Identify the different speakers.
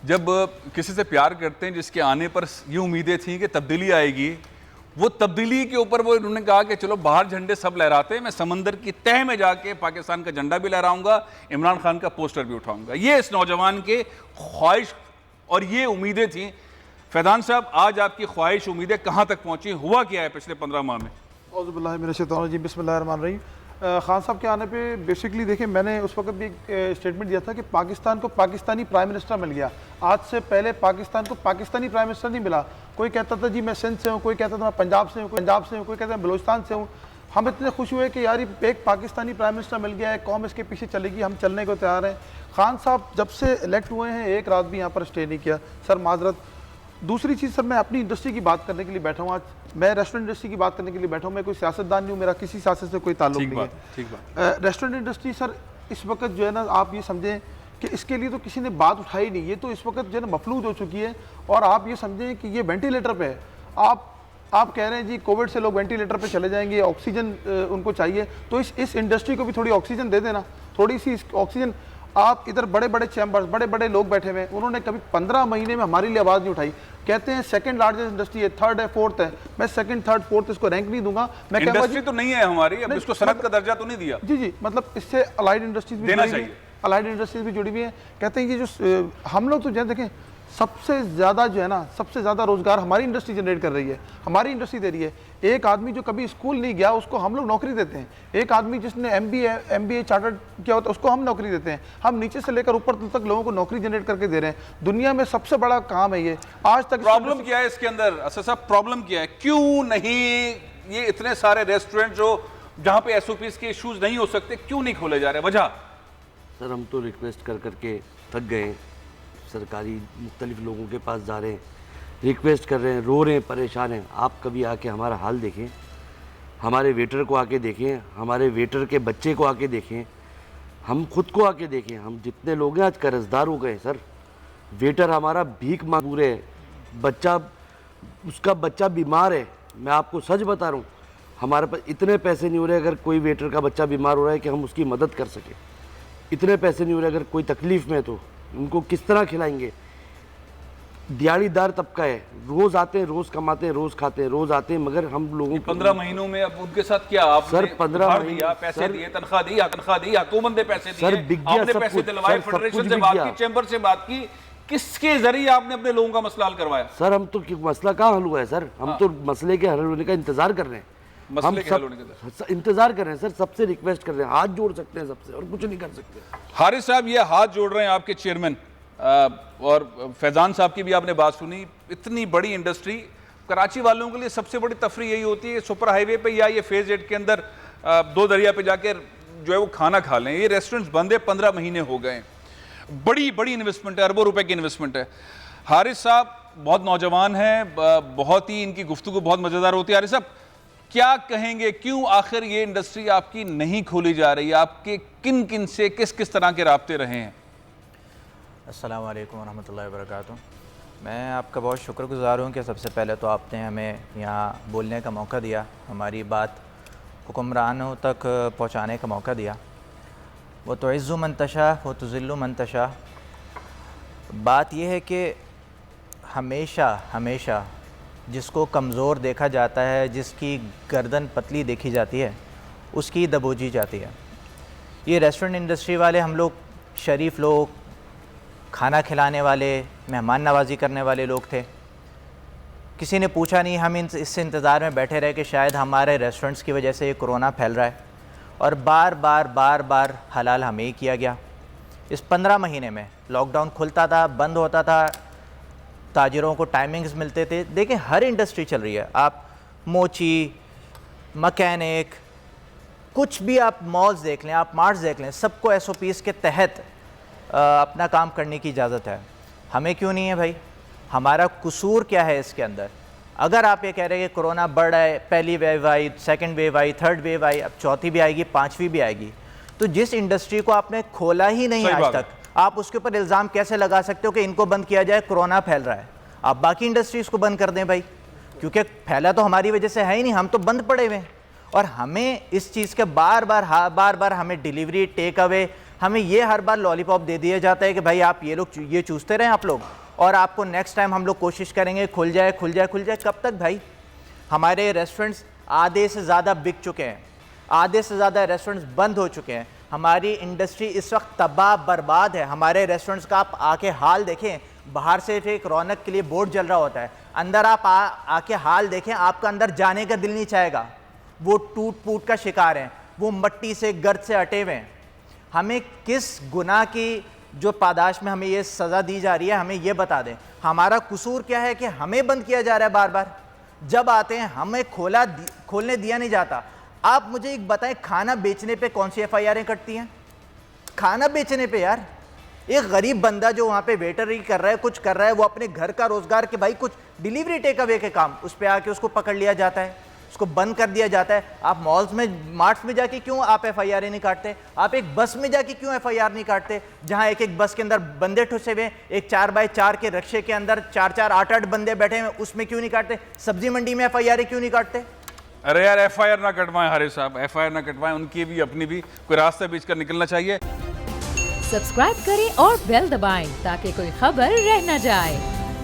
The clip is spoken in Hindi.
Speaker 1: जब किसी से प्यार करते हैं जिसके आने पर ये उम्मीदें थी कि तब्दीली आएगी, वो तब्दीली के ऊपर वो उन्होंने कहा कि चलो बाहर झंडे सब लहराते हैं, मैं समंदर की तह में जाके पाकिस्तान का झंडा भी लहराऊंगा, इमरान खान का पोस्टर भी उठाऊंगा। ये इस नौजवान के ख्वाहिश और ये उम्मीदें थी। फैजान साहब, आज आपकी ख्वाहिश उम्मीदें कहाँ तक पहुँची, हुआ क्या है पिछले 15 माह में?
Speaker 2: औज़ुबिल्लाहि बिस्मिल्लाहिर्रहमानिर्रहीम। खान साहब के आने पे बेसिकली देखिए, मैंने उस वक्त भी एक स्टेटमेंट दिया था कि पाकिस्तान को पाकिस्तानी प्राइम मिनिस्टर मिल गया। आज से पहले पाकिस्तान को पाकिस्तानी प्राइम मिनिस्टर नहीं मिला। कोई कहता था जी मैं सिंध से हूँ, कोई कहता था मैं पंजाब से हूँ, कोई कहता है बलूचिस्तान से हूँ। हम इतने खुश हुए कि यार एक पाकिस्तानी प्राइम मिनिस्टर मिल गया है, कौम इसके पीछे चलेगी, हम चलने को तैयार हैं। खान साहब जब से इलेक्ट हुए हैं एक रात भी यहाँ पर स्टे नहीं किया। सर माजरत। दूसरी चीज़ सर, मैं अपनी इंडस्ट्री की बात करने के लिए बैठा हूँ। आज मैं रेस्टोरेंट इंडस्ट्री की बात करने के लिए बैठा हूँ। मैं कोई सियासतदान नहीं हूँ, मेरा किसी सियासत से कोई ताल्लुक नहीं है।
Speaker 1: ठीक बात।
Speaker 2: रेस्टोरेंट इंडस्ट्री सर इस वक्त जो है ना, आप ये समझें कि इसके लिए तो किसी ने बात उठाई नहीं। ये तो इस वक्त जो है ना मफलूज हो चुकी है। और आप ये समझें कि ये वेंटिलेटर पे है। आप कह रहे हैं जी कोविड से लोग वेंटिलेटर पे चले जाएंगे, ऑक्सीजन उनको चाहिए, तो इस इंडस्ट्री को भी थोड़ी ऑक्सीजन दे देना, थोड़ी सी ऑक्सीजन। आप इधर बड़े बड़े चैम्बर्स, बड़े बड़े लोग बैठे हुए हैं, उन्होंने कभी 15 महीने में हमारे लिए आवाज़ नहीं उठाई। कहते हैं सेकंड लार्जेस्ट इंडस्ट्री है, थर्ड है, फोर्थ है। मैं सेकंड, थर्ड, फोर्थ इसको रैंक नहीं दूंगा। मैं
Speaker 1: इंडस्ट्री तो नहीं है हमारी, अब इसको सनत का दर्जा तो नहीं दिया।
Speaker 2: जी, मतलब इससे अलाइड इंडस्ट्रीज भी
Speaker 1: देना चाहिए।
Speaker 2: अलाइड इंडस्ट्रीज भी जुड़ी हुई है। कहते हैं ये जो हम लोग तो जो देखें सबसे ज़्यादा जो है ना, सबसे ज़्यादा रोज़गार हमारी इंडस्ट्री जनरेट कर रही है, हमारी इंडस्ट्री दे रही है। एक आदमी जो कभी स्कूल नहीं गया उसको हम लोग नौकरी देते हैं। एक आदमी जिसने MBA चार्टर्ड किया होता है उसको हम नौकरी देते हैं। हम नीचे से लेकर ऊपर तक लोगों को नौकरी जनरेट करके दे रहे हैं। दुनिया में सबसे बड़ा काम है ये। आज तक
Speaker 1: प्रॉब्लम क्या है इसके अंदर असद साहब, प्रॉब्लम क्या है? क्यों नहीं ये इतने सारे रेस्टोरेंट जो जहां पे SOPs के इश्यूज नहीं हो सकते, क्यों नहीं खोले जा रहे? वजह
Speaker 3: सर, हम तो रिक्वेस्ट कर करके थक गए। सरकारी मुख्तलिफ लोगों के पास जा रहे हैं, रिक्वेस्ट कर रहे हैं, रो रहे हैं, परेशान हैं। आप कभी आके हमारा हाल देखें, हमारे वेटर को आके देखें, हमारे वेटर के बच्चे को आके देखें, हम खुद को आके देखें। हम जितने लोग हैं आज कर्जदार हो गए सर। वेटर हमारा भीख मांग है, उसका बच्चा बीमार है। मैं आपको सच बता रहा हूँ, हमारे पास इतने पैसे नहीं हो रहे अगर कोई वेटर का बच्चा बीमार हो रहा है कि हम उसकी मदद कर सकें। इतने पैसे नहीं हो रहे, अगर कोई तकलीफ़ में तो उनको किस तरह खिलाएंगे? दिहाड़ीदार तबका है, रोज़ आते हैं, रोज़ कमाते हैं, रोज़ खाते हैं, रोज़ आते हैं, मगर हम लोगों
Speaker 1: 15 महीनों में अब उनके साथ क्या आपने?
Speaker 3: सर 15
Speaker 1: महीने पैसे दिए, तनख्वाह दी, हुकूमत ने पैसे दिए,
Speaker 3: सर बिक गया,
Speaker 1: आपने
Speaker 3: सब
Speaker 1: पैसे
Speaker 3: कुछ,
Speaker 1: दिलवाए,
Speaker 3: सर,
Speaker 1: फेडरेशन से बात की, चैम्बर से बात की, किसके जरिए आपने अपने लोगों का मसला हल करवाया?
Speaker 3: सर हम तो मसला कहाँ हल हुआ है सर? हम तो मसले के हल होने का इंतजार कर रहे हैं। हम सब इंतजार कर रहे हैं सर, सबसे रिक्वेस्ट कर रहे हैं, हाथ जोड़ सकते हैं सबसे, और कुछ नहीं कर सकते।
Speaker 1: हारिस साहब ये हाथ जोड़ रहे हैं आपके चेयरमैन, और फैजान साहब की भी आपने बात सुनी। इतनी बड़ी इंडस्ट्री, कराची वालों के लिए सबसे बड़ी तफरी यही होती है सुपर हाईवे पे या ये फेज 8 के अंदर 2 दरिया पे जाकर जो है वो खाना खा लें। ये रेस्टोरेंट्स बंद है, 15 महीने हो गए। बड़ी बड़ी इन्वेस्टमेंट है, अरबों रुपए की इन्वेस्टमेंट है। हारिस साहब बहुत नौजवान हैं, बहुत ही इनकी गुफ्तगू बहुत मज़ेदार होती है। हारिस साहब क्या कहेंगे, क्यों आखिर ये इंडस्ट्री आपकी नहीं खोली जा रही? आपके किन किन से किस किस तरह के राब्ते रहे हैं?
Speaker 4: अस्सलाम वालेकुम रहमतुल्लाहि व बरकातुहू। मैं आपका बहुत शुक्रगुज़ार हूँ कि सबसे पहले तो आपने हमें यहाँ बोलने का मौका दिया, हमारी बात हुक्मरानों तक पहुँचाने का मौका दिया। वो तो इज़्ज़ु मन तशा वो तो ज़िल्लु मन तशा। बात यह है कि हमेशा जिसको कमज़ोर देखा जाता है, जिसकी गर्दन पतली देखी जाती है, उसकी दबोची जाती है। ये रेस्टोरेंट इंडस्ट्री वाले हम लोग शरीफ लोग, खाना खिलाने वाले, मेहमान नवाजी करने वाले लोग थे। किसी ने पूछा नहीं, हम इस इंतज़ार में बैठे रहे कि शायद हमारे रेस्टोरेंट्स की वजह से ये कोरोना फैल रहा है, और बार बार हलाल हमें ही किया गया। इस 15 महीने में लॉकडाउन खुलता था, बंद होता था, ताजिरों को टाइमिंग्स मिलते थे। देखिए हर इंडस्ट्री चल रही है, आप मोची, मकैनिक, कुछ भी आप मॉल्स देख लें, आप मार्ट्स देख लें, सबको SOPs के तहत अपना काम करने की इजाज़त है। हमें क्यों नहीं है भाई? हमारा कसूर क्या है इसके अंदर? अगर आप ये कह रहे हैं कि कोरोना बढ़ रहा है, पहली वेव आई, सेकंड वेव आई, थर्ड वेव आई, अब चौथी भी आएगी, पांचवी भी आएगी, तो जिस इंडस्ट्री को आपने खोला ही नहीं आज तक, आप उसके ऊपर इल्ज़ाम कैसे लगा सकते हो कि इनको बंद किया जाए, कोरोना फैल रहा है? आप बाकी इंडस्ट्रीज को बंद कर दें भाई, क्योंकि फैला तो हमारी वजह से है ही नहीं, हम तो बंद पड़े हुए हैं। और हमें इस चीज़ के बार बार हमें डिलीवरी, टेक अवे, हमें ये हर बार लॉलीपॉप दे दिया जाता है कि भाई आप ये चूसते रहें आप लोग, और आपको नेक्स्ट टाइम हम लोग कोशिश करेंगे खुल जाए खुल जाए खुल जाए। कब तक भाई? हमारे रेस्टोरेंट्स आधे से ज़्यादा बिक चुके हैं, आधे से ज़्यादा रेस्टोरेंट्स बंद हो चुके हैं। हमारी इंडस्ट्री इस वक्त तबाह बर्बाद है। हमारे रेस्टोरेंट्स का आप आके हाल देखें, बाहर से एक रौनक के लिए बोर्ड जल रहा होता है, अंदर आप आके हाल देखें, आपका अंदर जाने का दिल नहीं चाहेगा। वो टूट फूट का शिकार हैं, वो मट्टी से गर्द से अटे हुए हैं। हमें किस गुनाह की जो पादाश में हमें ये सज़ा दी जा रही है, हमें ये बता दें। हमारा कसूर क्या है कि हमें बंद किया जा रहा है बार बार? जब आते हैं हमें खोलने दिया नहीं जाता। आप मुझे एक बताएं, खाना बेचने पे कौन सी FIR कटती हैं? खाना बेचने पे यार, एक गरीब बंदा जो वहाँ पे वेटरी कर रहा है, कुछ कर रहा है, वो अपने घर का रोजगार के भाई कुछ डिलीवरी टेक अवे के काम, उस पर आके उसको पकड़ लिया जाता है, उसको बंद कर दिया जाता है। आप मॉल्स में, मार्ट्स में जाके क्यों आप FIR नहीं काटते? आप एक बस में जाके क्यों FIR नहीं काटते? जहाँ एक एक बस के अंदर बंदे ठुसे हुए, एक 4x4 के रिक्शे के अंदर 4-4 8-8 बंदे बैठे हुए, उसमें क्यों नहीं काटते? सब्जी मंडी में FIR क्यों नहीं काटते?
Speaker 1: अरे यार FIR ना कटवाएं हारिस साहब, FIR ना कटवाएं, उनकी भी अपनी भी कोई रास्ता बीच कर निकलना चाहिए।
Speaker 5: सब्सक्राइब करें और बेल दबाएं ताकि कोई खबर रह न जाए।